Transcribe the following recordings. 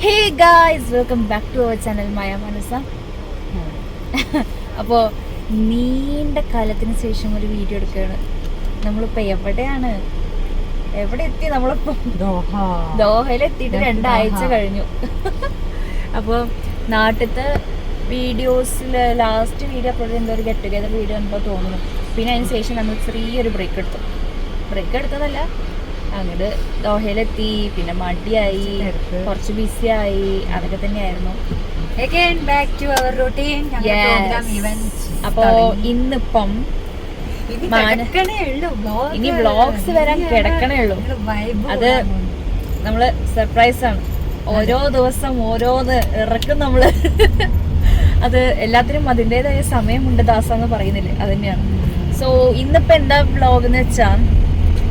Hey guys, welcome back to our channel Maya Manasa. അപ്പോൾ നീണ്ട കാലത്തിന് ശേഷം ഒരു വീഡിയോ എടുക്കുകയാണ്. നമ്മളിപ്പോൾ എവിടെ എത്തി? നമ്മളിപ്പോൾ ദോഹയിലെത്തിയിട്ട് 2 ആഴ്ച കഴിഞ്ഞു. അപ്പോൾ നാട്ടിലത്തെ വീഡിയോസിൽ ലാസ്റ്റ് വീഡിയോ അപ്ലോഡ് എന്തോ ഒരു ഗെറ്റ് ടുഗെദർ വീഡിയോ എന്തോ തോന്നുന്നു. പിന്നെ അതിന് ശേഷം നമ്മൾ ചെറിയൊരു ബ്രേക്ക് എടുത്തതല്ല, അങ്ങോട്ട് ദോഹയിലെത്തി, പിന്നെ മടിയായി, കുറച്ച് ബിസി ആയി, അതൊക്കെ തന്നെയായിരുന്നു. അപ്പോ ഇന്നിപ്പം ഇനി വ്ളോഗ്സ് വരാൻ കിടക്കണേ ഉള്ളൂ. അത് നമ്മള് സർപ്രൈസ് ആണ്. ഓരോ ദിവസം ഓരോന്ന് ഇറക്കും നമ്മള്. അത് എല്ലാത്തിനും അതിൻ്റെതായ സമയമുണ്ട് ദാസെന്ന് പറയുന്നില്ലേ, അത് തന്നെയാണ്. സോ ഇന്നിപ്പോ എന്താ വ്ളോഗ് എന്ന് വെച്ചാൽ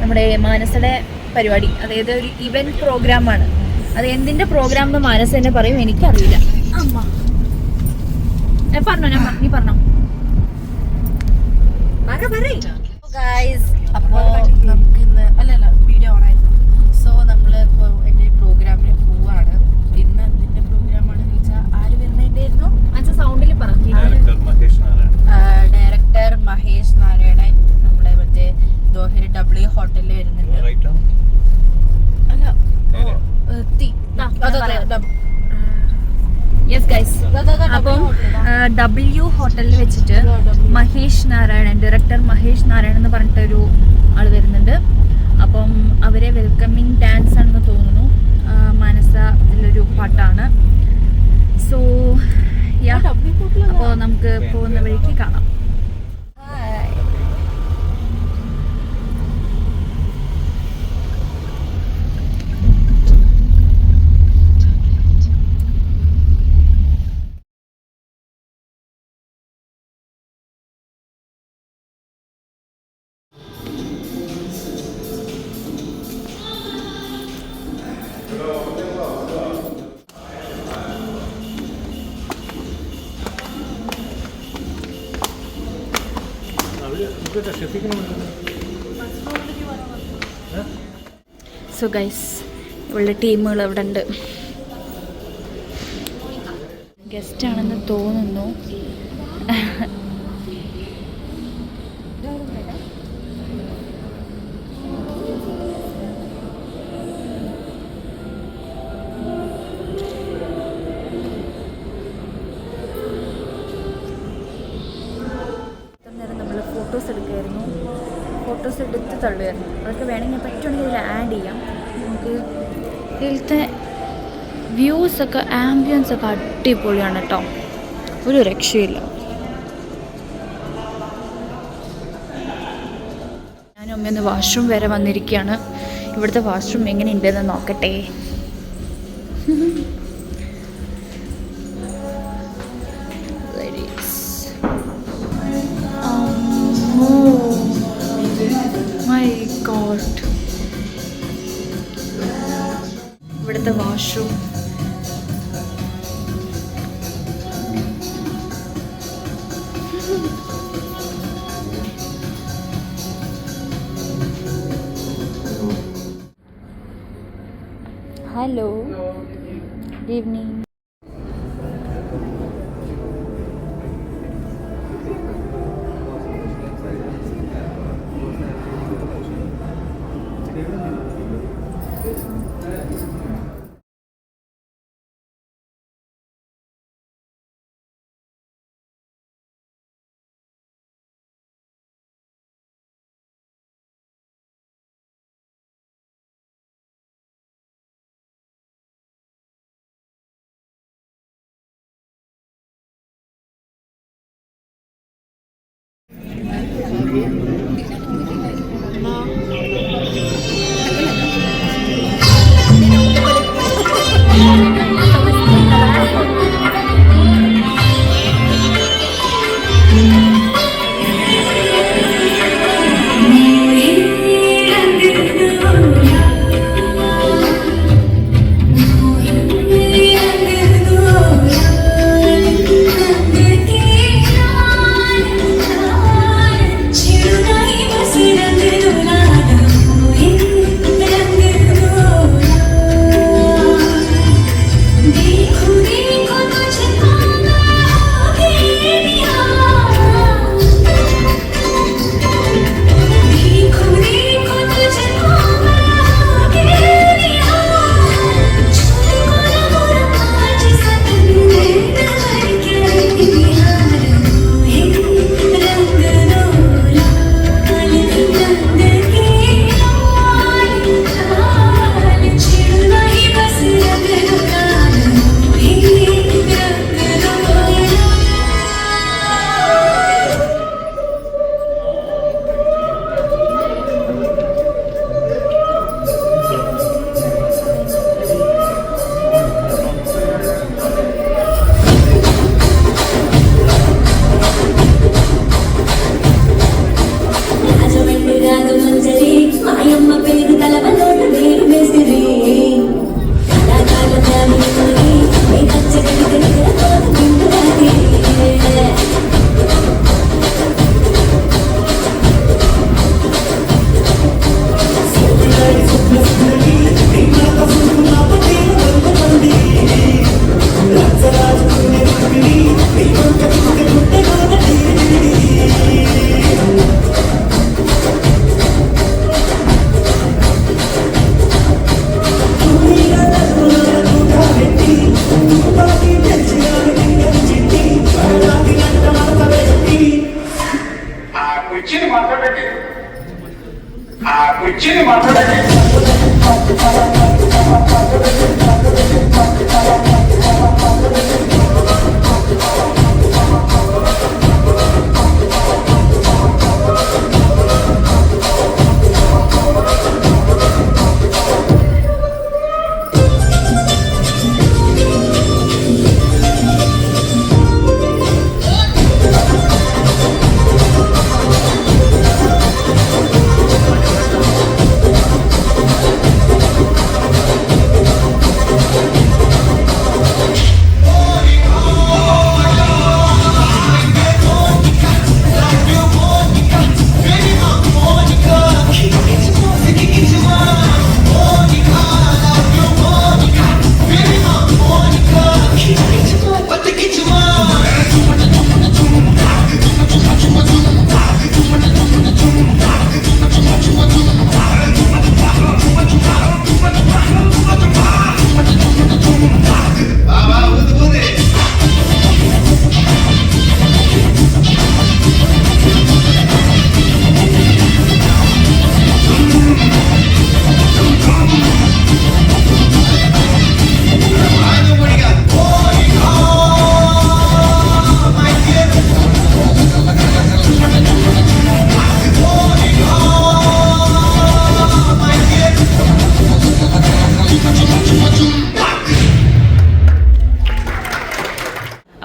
നമ്മുടെ മാനസയുടെ പരിപാടി, അതായത് ഒരു ഇവന്റ് പ്രോഗ്രാമാണ്. അത് എന്തിന്റെ പ്രോഗ്രാം എന്ന് മാനസ തന്നെ പറയും, എനിക്കറിയില്ല. നീ പറഞ്ഞോ. അപ്പോൾ നമുക്ക് ഇന്ന് അല്ലല്ല വീഡിയോ ഓണായിരുന്നു. സോ നമ്മള് ഇപ്പോൾ എൻ്റെ പ്രോഗ്രാമിന് പോവാണ്. ഇന്ന് നിന്റെ പ്രോഗ്രാമാണെന്ന് ചോദിച്ചാൽ ആര് വരുന്നുണ്ടായിരുന്നു? സൗണ്ടിൽ പറ. ഡയറക്ടർ മഹേഷ് നാരായണൻ നമ്മുടെ മറ്റേ ദോഹയിൽ W ഹോട്ടലിൽ വരുന്നുണ്ട്. അല്ല യെസ് ഗൈസ്, അപ്പം W ഹോട്ടലിൽ വെച്ചിട്ട് മഹേഷ് നാരായണൻ, ഡയറക്ടർ മഹേഷ് നാരായണൻ എന്ന് പറഞ്ഞിട്ടൊരു ആൾ വരുന്നുണ്ട്. അപ്പം അവരെ വെൽക്കമിങ് ഡാൻസ് ആണെന്ന് തോന്നുന്നു. മാനസ ഇതിലൊരു പാട്ടാണ്. സോ അപ്പോൾ നമുക്ക് പോകുന്ന വഴിക്ക് കാണാം. സോ ഗൈസ്, ഇവളുടെ ടീമുകൾ അവിടെ ഉണ്ട്. ഗസ്റ്റ് ആണെന്ന് തോന്നുന്നു. ഫോട്ടോസ് എടുത്ത് തള്ളുമായിരുന്നു. അതൊക്കെ വേണമെങ്കിൽ പറ്റുവാണെങ്കിൽ ഇതിൽ ആഡ് ചെയ്യാം. നമുക്ക് ഇതിലത്തെ വ്യൂസൊക്കെ, ആംബിയൻസ് ഒക്കെ അടിപൊളിയാണ് കേട്ടോ, ഒരു രക്ഷയില്ല. ഞാനും അമ്മയൊന്ന് വാഷ്റൂം വരെ വന്നിരിക്കുകയാണ്. ഇവിടുത്തെ വാഷ്റൂം എങ്ങനെയുണ്ടെന്ന് നോക്കട്ടെ. ഇവിടുത്തെ washroom hello, good evening. Children,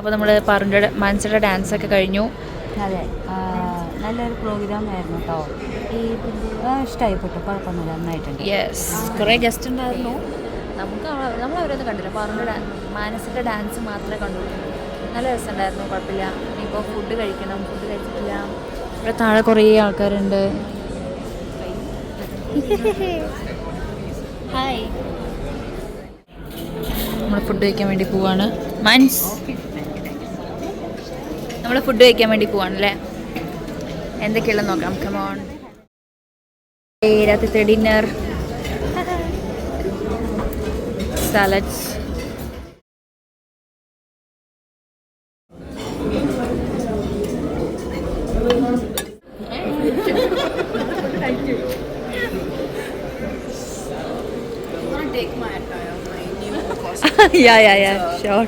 അപ്പോൾ നമ്മൾ പാറുൻ്റെ മാനസയുടെ ഡാൻസ് ഒക്കെ കഴിഞ്ഞു. അതെ, നല്ലൊരു പ്രോഗ്രാം ആയിരുന്നു കേട്ടോ. ഈ ഇഷ്ടമായിപ്പെട്ടു, കുഴപ്പമൊന്നുമില്ല, നന്നായിട്ടുണ്ട്. യെസ്, കുറേ ഗസ്റ്റ് ഉണ്ടായിരുന്നു. നമ്മളവരൊന്നും കണ്ടില്ല, പാറുൻ്റെ മാനസിൻ്റെ ഡാൻസ് മാത്രമേ കണ്ടുള്ളൂ. നല്ല രസമുണ്ടായിരുന്നു, കുഴപ്പമില്ല. ഇനിയിപ്പോൾ ഫുഡ് കഴിക്കണം, ഫുഡ് കഴിച്ചിട്ടില്ല. ഇവിടെ താഴെ കുറേ ആൾക്കാരുണ്ട്. ഹായ്, നമ്മൾ ഫുഡ് കഴിക്കാൻ വേണ്ടി പോവാണ്. നമ്മൾ ഫുഡ് കഴിക്കാൻ വേണ്ടി പോവാണല്ലേ. എന്തൊക്കെയുള്ളത് നോക്കാം. കമോൺ, രാത്രിത്തെ dinner, salads, yeah, sure.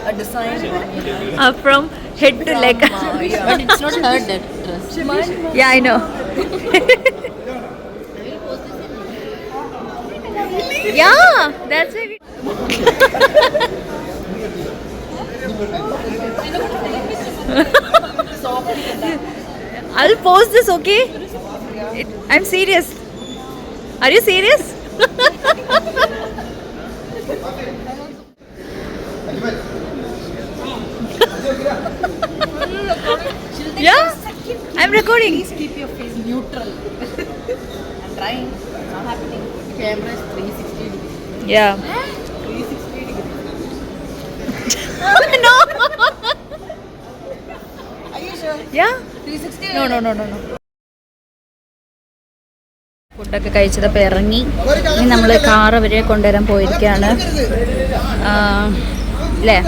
A design one, From head to leg. but it's not her that dress. Yeah, I know. Yeah, that's it. I'll post this, okay? I'm serious. Are you serious? Yeah, I'm recording. Please keep your face neutral. I'm trying. Not happening. Camera is 360 degrees. Yeah. 360 degrees. No. Are you sure? Yeah. 360. No. ഫുഡൊക്കെ കഴിച്ചതപ്പോൾ ഇറങ്ങി. ഇനി നമ്മൾ car അവരെ കൊണ്ടുവരാൻ പോയിരിക്കുകയാണ് അല്ലേ?